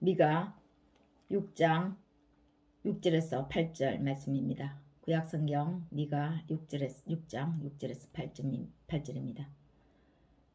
미가 6장 6절에서 8절 말씀입니다. 구약성경 미가 6장 6절에서 8절입니다.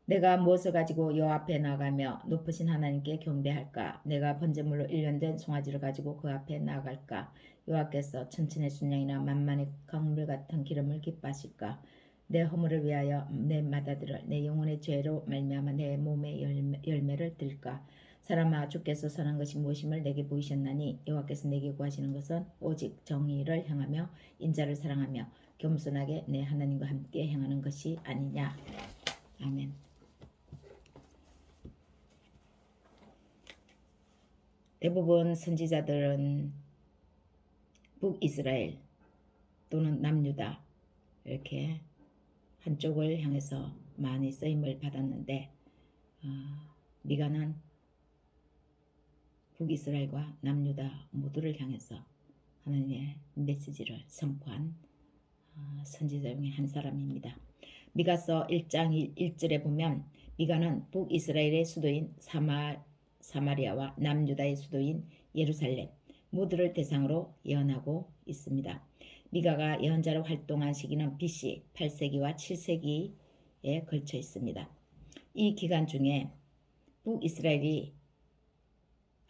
내가 무엇을 가지고 여호와 앞에 나아가며 높으신 하나님께 경배할까? 내가 번제물로 일련된 송아지를 가지고 그 앞에 나아갈까? 여호와께서 천천의 순양이나 만만의 강물 같은 기름을 기뻐하실까? 내 허물을 위하여 내 맏아들을 내 영혼의 죄로 말미암아 내 몸의 열매를 드릴까? 사람아, 주께서 선한 것이 무엇임을 내게 보이셨나니 여호와께서 내게 구하시는 것은 오직 정의를 행하며 인자를 사랑하며 겸손하게 내 하나님과 함께 행하는 것이 아니냐. 아멘. 대부분 선지자들은 북이스라엘 또는 남유다 이렇게 한쪽을 향해서 많이 쓰임을 받았는데 미가는 북이스라엘과 남유다 모두를 향해서 하나님의 메시지를 선포한 선지자 중에 한 사람입니다. 미가서 1장 1절에 보면 미가는 북이스라엘의 수도인 사마리아와 남유다의 수도인 예루살렘 모두를 대상으로 예언하고 있습니다. 미가가 예언자로 활동한 시기는 BC 8세기와 7세기에 걸쳐 있습니다. 이 기간 중에 북이스라엘이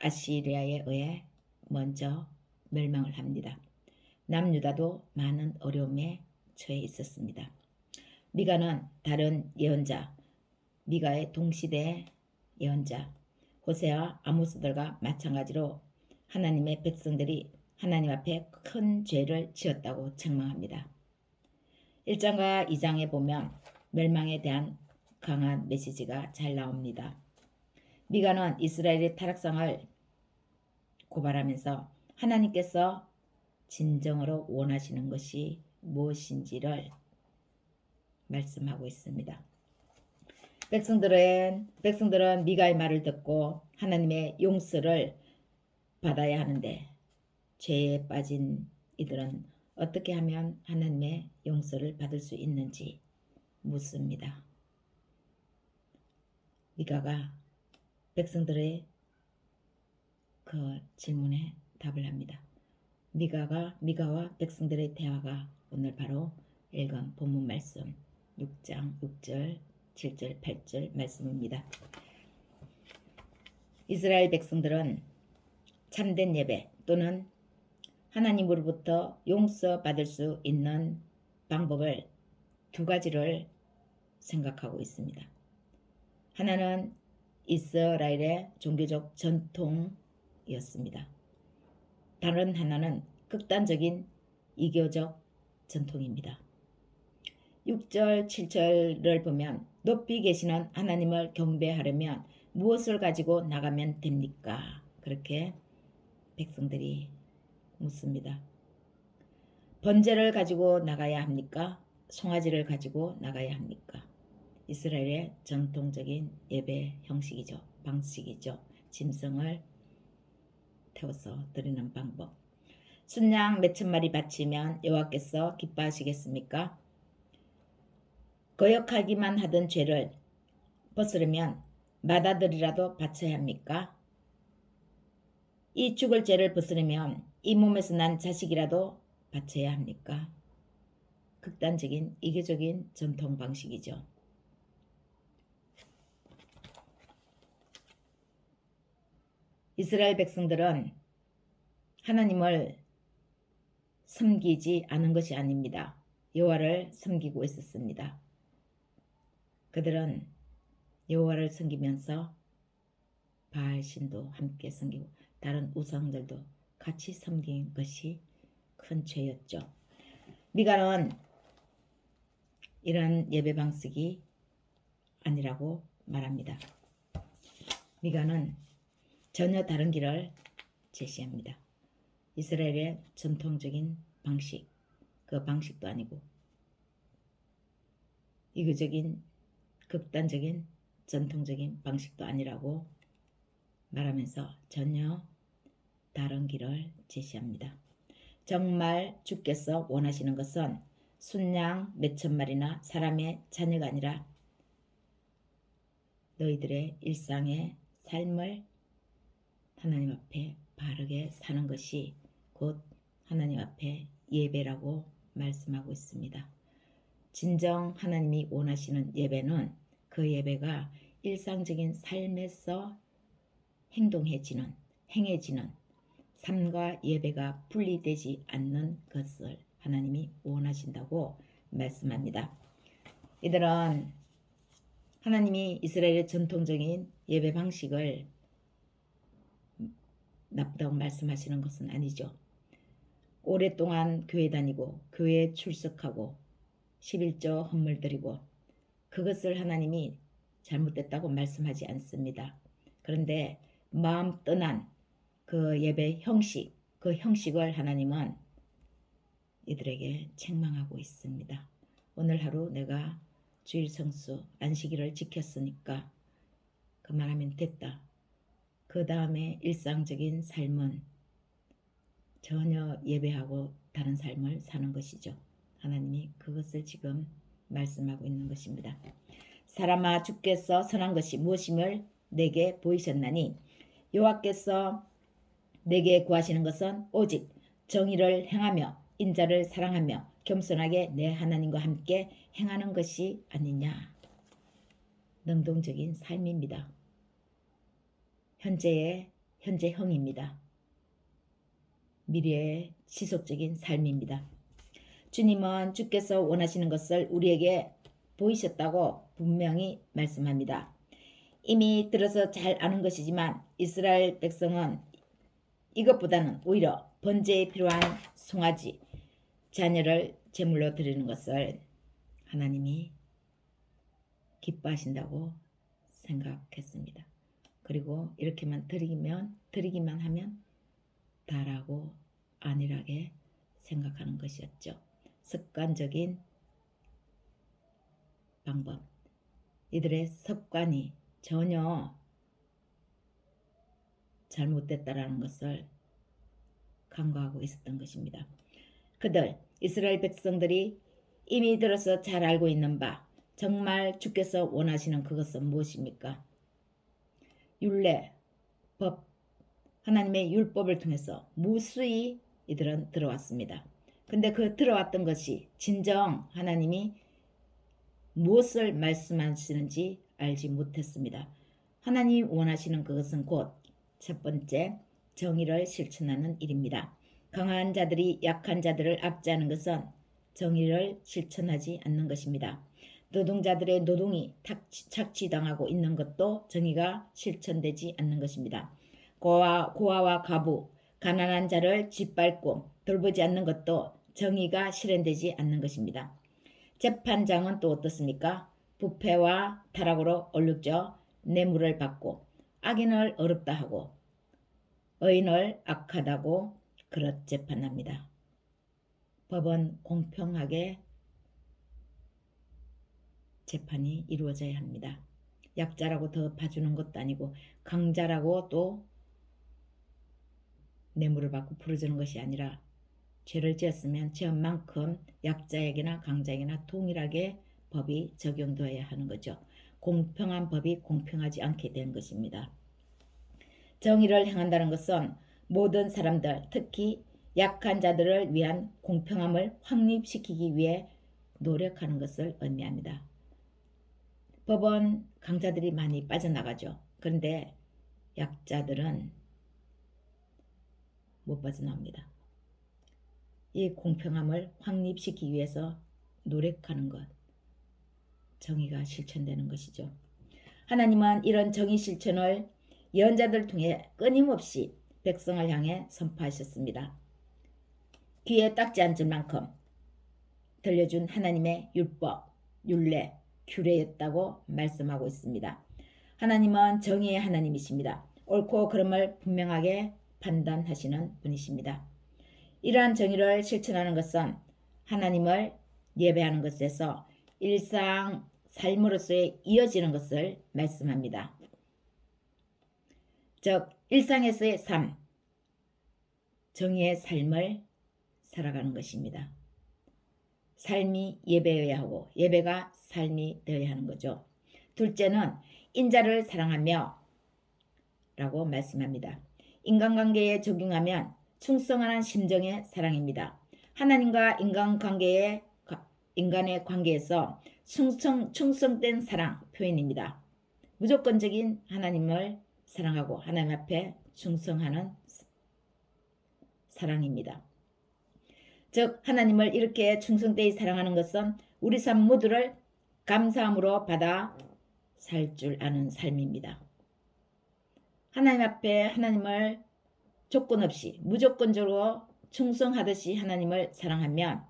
아시리아에 의해 먼저 멸망을 합니다. 남유다도 많은 어려움에 처해 있었습니다. 미가는 다른 예언자, 미가의 동시대 예언자 호세와 아모스들과 마찬가지로 하나님의 백성들이 하나님 앞에 큰 죄를 지었다고 책망합니다. 1장과 2장에 보면 멸망에 대한 강한 메시지가 잘 나옵니다. 미가는 이스라엘의 타락상을 고발하면서 하나님께서 진정으로 원하시는 것이 무엇인지를 말씀하고 있습니다. 백성들은 미가의 말을 듣고 하나님의 용서를 받아야 하는데 죄에 빠진 이들은 어떻게 하면 하나님의 용서를 받을 수 있는지 묻습니다. 미가가 백성들의 그 질문에 답을 합니다. 미가와 백성들의 대화가 오늘 바로 읽은 본문 말씀 6장 6절 7절 8절 말씀입니다. 이스라엘 백성들은 참된 예배 또는 하나님으로부터 용서받을 수 있는 방법을 두 가지를 생각하고 있습니다. 하나는 이스라엘의 종교적 전통이었습니다. 다른 하나는 극단적인 이교적 전통입니다. 6절 7절을 보면 높이 계시는 하나님을 경배하려면 무엇을 가지고 나가면 됩니까? 그렇게 백성들이 묻습니다. 번제를 가지고 나가야 합니까? 송아지를 가지고 나가야 합니까? 이스라엘의 전통적인 예배 형식이죠. 방식이죠. 짐승을 태워서 드리는 방법. 순양 몇천 마리 바치면 여호와께서 기뻐하시겠습니까? 거역하기만 하던 죄를 벗으려면 맏아들이라도 바쳐야 합니까? 이 죽을 죄를 벗으려면 이 몸에서 난 자식이라도 바쳐야 합니까? 극단적인 이교적인 전통 방식이죠. 이스라엘 백성들은 하나님을 섬기지 않은 것이 아닙니다. 여호와를 섬기고 있었습니다. 그들은 여호와를 섬기면서 바알신도 함께 섬기고 다른 우상들도 같이 섬긴 것이 큰 죄였죠. 미가는 이런 예배 방식이 아니라고 말합니다. 미가는 전혀 다른 길을 제시합니다. 이스라엘의 전통적인 방식, 그 방식도 아니고 이교적인 극단적인 전통적인 방식도 아니라고 말하면서 전혀 다른 길을 제시합니다. 정말 주께서 원하시는 것은 순양 몇천 마리나 사람의 자녀가 아니라 너희들의 일상의 삶을 하나님 앞에 바르게 사는 것이 곧 하나님 앞에 예배라고 말씀하고 있습니다. 진정 하나님이 원하시는 예배는 그 예배가 일상적인 삶에서 행해지는 삶과 예배가 분리되지 않는 것을 하나님이 원하신다고 말씀합니다. 이들은 하나님이 이스라엘의 전통적인 예배 방식을 나쁘다고 말씀하시는 것은 아니죠. 오랫동안 교회 다니고 교회에 출석하고 11조 헌물 드리고 그것을 하나님이 잘못됐다고 말씀하지 않습니다. 그런데 마음 떠난 그 예배 형식, 그 형식을 하나님은 이들에게 책망하고 있습니다. 오늘 하루 내가 주일 성수 안식일을 지켰으니까 그만하면 됐다. 그 다음에 일상적인 삶은 전혀 예배하고 다른 삶을 사는 것이죠. 하나님이 그것을 지금 말씀하고 있는 것입니다. 사람아 주께서 선한 것이 무엇임을 내게 보이셨나니 여호와께서 내게 구하시는 것은 오직 정의를 행하며 인자를 사랑하며 겸손하게 내 하나님과 함께 행하는 것이 아니냐. 능동적인 삶입니다. 현재형입니다. 미래의 지속적인 삶입니다. 주님은 주께서 원하시는 것을 우리에게 보이셨다고 분명히 말씀합니다. 이미 들어서 잘 아는 것이지만 이스라엘 백성은 이것보다는 오히려 번제에 필요한 송아지, 자녀를 제물로 드리는 것을 하나님이 기뻐하신다고 생각했습니다. 그리고 이렇게만 드리기만 하면 다라고 안일하게 생각하는 것이었죠. 습관적인 방법. 이들의 습관이 전혀 잘못됐다라는 것을 간과하고 있었던 것입니다. 그들 이스라엘 백성들이 이미 들어서 잘 알고 있는 바 정말 주께서 원하시는 그것은 무엇입니까? 율례, 법, 하나님의 율법을 통해서 무수히 이들은 들어왔습니다. 근데 그 들어왔던 것이 진정 하나님이 무엇을 말씀하시는지 알지 못했습니다. 하나님이 원하시는 그것은 곧 첫 번째 정의를 실천하는 일입니다. 강한 자들이 약한 자들을 압제하는 것은 정의를 실천하지 않는 것입니다. 노동자들의 노동이 착취당하고 있는 것도 정의가 실천되지 않는 것입니다. 고아와 과부, 가난한 자를 짓밟고 돌보지 않는 것도 정의가 실현되지 않는 것입니다. 재판장은 또 어떻습니까? 부패와 타락으로 얼룩져 뇌물을 받고 악인을 어렵다 하고 의인을 악하다고 그릇 재판합니다. 법은 공평하게 재판이 이루어져야 합니다. 약자라고 더 봐주는 것도 아니고 강자라고 또 뇌물을 받고 풀어주는 것이 아니라 죄를 지었으면 지은 만큼 약자에게나 강자에게나 동일하게 법이 적용되어야 하는 거죠. 공평한 법이 공평하지 않게 된 것입니다. 정의를 행한다는 것은 모든 사람들, 특히 약한 자들을 위한 공평함을 확립시키기 위해 노력하는 것을 의미합니다. 법은 강자들이 많이 빠져나가죠. 그런데 약자들은 못 빠져나옵니다. 이 공평함을 확립시키기 위해서 노력하는 것, 정의가 실천되는 것이죠. 하나님은 이런 정의 실천을 예언자들 통해 끊임없이 백성을 향해 선포하셨습니다. 귀에 딱지 앉을 만큼 들려준 하나님의 율법, 율례, 규례였다고 말씀하고 있습니다. 하나님은 정의의 하나님이십니다. 옳고 그름을 분명하게 판단하시는 분이십니다. 이러한 정의를 실천하는 것은 하나님을 예배하는 것에서 일상 삶으로서의 이어지는 것을 말씀합니다. 즉 일상에서의 삶, 정의의 삶을 살아가는 것입니다. 삶이 예배여야 하고 예배가 삶이 되어야 하는 거죠. 둘째는 인자를 사랑하며 라고 말씀합니다. 인간관계에 적용하면 충성하는 심정의 사랑입니다. 하나님과 인간의 관계에서 충성된 사랑 표현입니다. 무조건적인 하나님을 사랑하고 하나님 앞에 충성하는 사랑입니다. 즉 하나님을 이렇게 충성되이 사랑하는 것은 우리 삶 모두를 감사함으로 받아 살 줄 아는 삶입니다. 하나님 앞에 하나님을 조건 없이 무조건적으로 충성하듯이 하나님을 사랑하면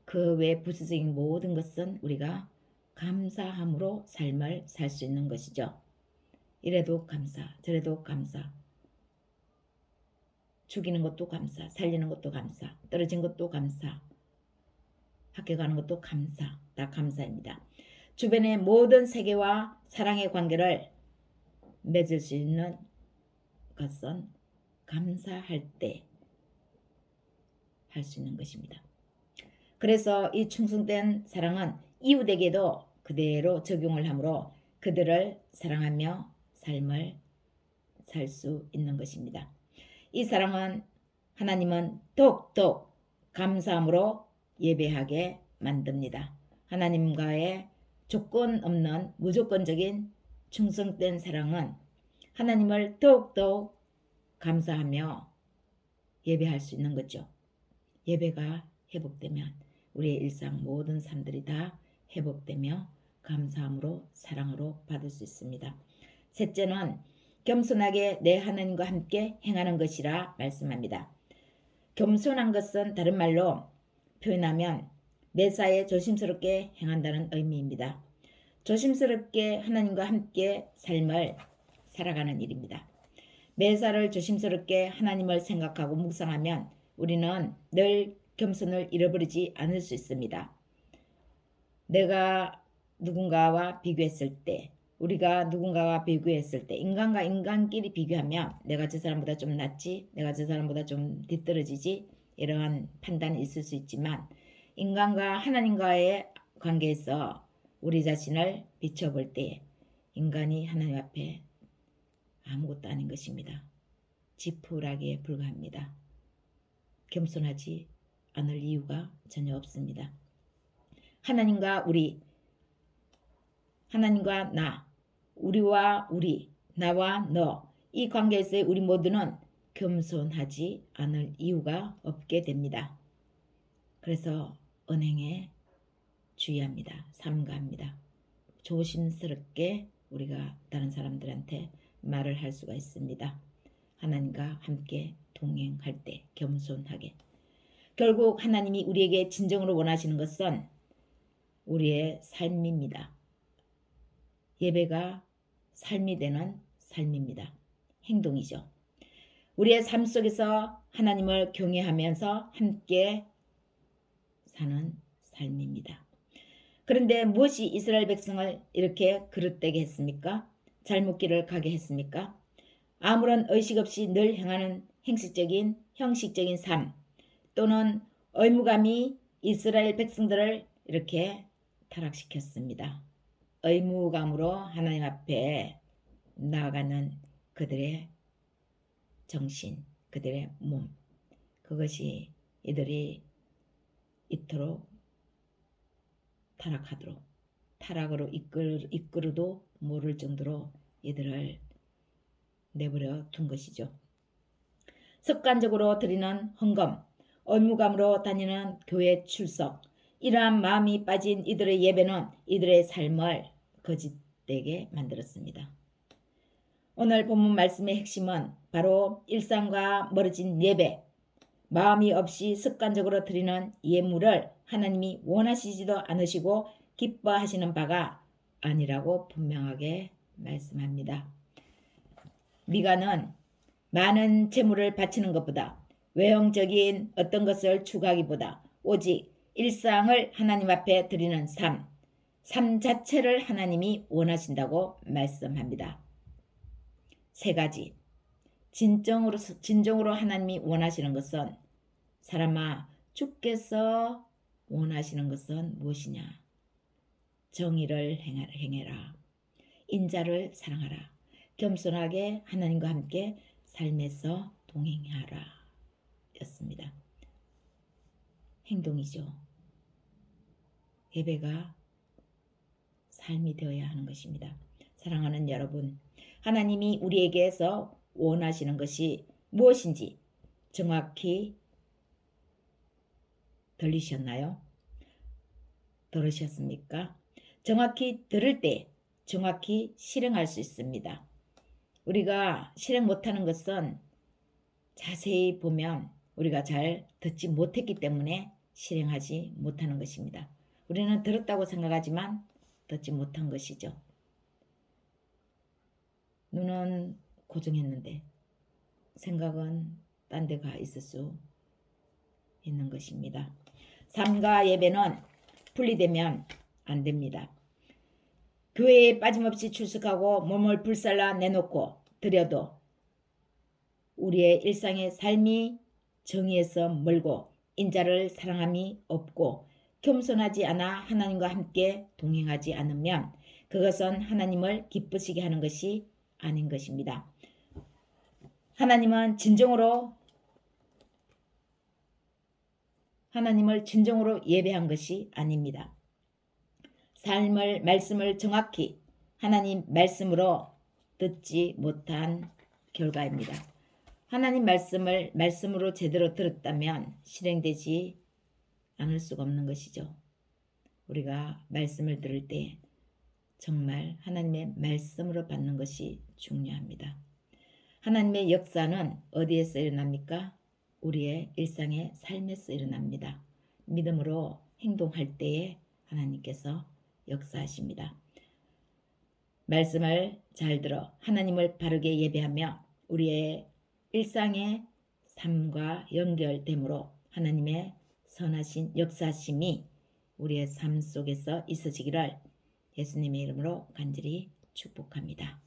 그 외 부수적인 모든 것은 우리가 감사함으로 삶을 살 수 있는 것이죠. 이래도 감사, 저래도 감사, 죽이는 것도 감사, 살리는 것도 감사, 떨어진 것도 감사, 학교 가는 것도 감사, 다 감사입니다. 주변의 모든 세계와 사랑의 관계를 맺을 수 있는 것은 감사할 때 할 수 있는 것입니다. 그래서 이 충성된 사랑은 이웃에게도 그대로 적용을 하므로 그들을 사랑하며 삶을 살 수 있는 것입니다. 이 사랑은 하나님은 더욱더욱 감사함으로 예배하게 만듭니다. 하나님과의 조건 없는 무조건적인 충성된 사랑은 하나님을 더욱더욱 감사하며 예배할 수 있는 거죠. 예배가 회복되면 우리의 일상 모든 삶들이 다 회복되며 감사함으로 사랑으로 받을 수 있습니다. 셋째는 겸손하게 내 하나님과 함께 행하는 것이라 말씀합니다. 겸손한 것은 다른 말로 표현하면 매사에 조심스럽게 행한다는 의미입니다. 조심스럽게 하나님과 함께 삶을 살아가는 일입니다. 매사를 조심스럽게 하나님을 생각하고 묵상하면 우리는 늘 겸손을 잃어버리지 않을 수 있습니다. 내가 누군가와 비교했을 때, 우리가 누군가와 비교했을 때, 인간과 인간끼리 비교하면 내가 저 사람보다 좀 낫지, 내가 저 사람보다 좀 뒤떨어지지, 이러한 판단이 있을 수 있지만 인간과 하나님과의 관계에서 우리 자신을 비춰볼 때 인간이 하나님 앞에 아무것도 아닌 것입니다. 지푸라기에 불과합니다. 겸손하지 않을 이유가 전혀 없습니다. 하나님과 우리, 하나님과 나, 우리와 우리, 나와 너, 이 관계에서의 우리 모두는 겸손하지 않을 이유가 없게 됩니다. 그래서 언행에 주의합니다. 삼가합니다. 조심스럽게 우리가 다른 사람들한테 말을 할 수가 있습니다. 하나님과 함께 동행할 때 겸손하게. 결국 하나님이 우리에게 진정으로 원하시는 것은 우리의 삶입니다. 예배가 삶이 되는 삶입니다. 행동이죠. 우리의 삶 속에서 하나님을 경외하면서 함께 사는 삶입니다. 그런데 무엇이 이스라엘 백성을 이렇게 그릇되게 했습니까? 잘못길을 가게 했습니까? 아무런 의식 없이 늘 행하는 형식적인 삶 또는 의무감이 이스라엘 백성들을 이렇게 타락시켰습니다. 의무감으로 하나님 앞에 나아가는 그들의 정신, 그들의 몸, 그것이 이들이 이토록 타락으로 이끌어도 모를 정도로 이들을 내버려 둔 것이죠. 습관적으로 드리는 헌금, 의무감으로 다니는 교회 출석, 이러한 마음이 빠진 이들의 예배는 이들의 삶을 거짓되게 만들었습니다. 오늘 본문 말씀의 핵심은 바로 일상과 멀어진 예배, 마음이 없이 습관적으로 드리는 예물을 하나님이 원하시지도 않으시고 기뻐하시는 바가 아니라고 분명하게 말씀합니다. 미가는 많은 재물을 바치는 것보다 외형적인 어떤 것을 추구하기보다 오직 일상을 하나님 앞에 드리는 삶 자체를 하나님이 원하신다고 말씀합니다. 세 가지. 진정으로 하나님이 원하시는 것은 사람아 주께서 원하시는 것은 무엇이냐? 정의를 행해라. 인자를 사랑하라. 겸손하게 하나님과 함께 삶에서 동행하라 였습니다. 행동이죠. 예배가 삶이 되어야 하는 것입니다. 사랑하는 여러분, 하나님이 우리에게서 원하시는 것이 무엇인지 정확히 들리셨나요? 들으셨습니까? 정확히 들을 때 정확히 실행할 수 있습니다. 우리가 실행 못하는 것은 자세히 보면 우리가 잘 듣지 못했기 때문에 실행하지 못하는 것입니다. 우리는 들었다고 생각하지만 듣지 못한 것이죠. 눈은 고정했는데 생각은 딴 데 가 있을 수 있는 것입니다. 삶과 예배는 분리되면 안 됩니다. 교회에 빠짐없이 출석하고 몸을 불살라 내놓고 드려도 우리의 일상의 삶이 정의에서 멀고 인자를 사랑함이 없고 겸손하지 않아 하나님과 함께 동행하지 않으면 그것은 하나님을 기쁘시게 하는 것이 아닌 것입니다. 하나님을 진정으로 예배한 것이 아닙니다. 말씀을 정확히 하나님 말씀으로 듣지 못한 결과입니다. 하나님 말씀으로 제대로 들었다면 실행되지 않을 수가 없는 것이죠. 우리가 말씀을 들을 때 정말 하나님의 말씀으로 받는 것이 중요합니다. 하나님의 역사는 어디에서 일어납니까? 우리의 일상의 삶에서 일어납니다. 믿음으로 행동할 때에 하나님께서 역사하십니다. 말씀을 잘 들어 하나님을 바르게 예배하며 우리의 일상의 삶과 연결됨으로 하나님의 선하신 역사심이 우리의 삶 속에서 있어지기를 예수님의 이름으로 간절히 축복합니다.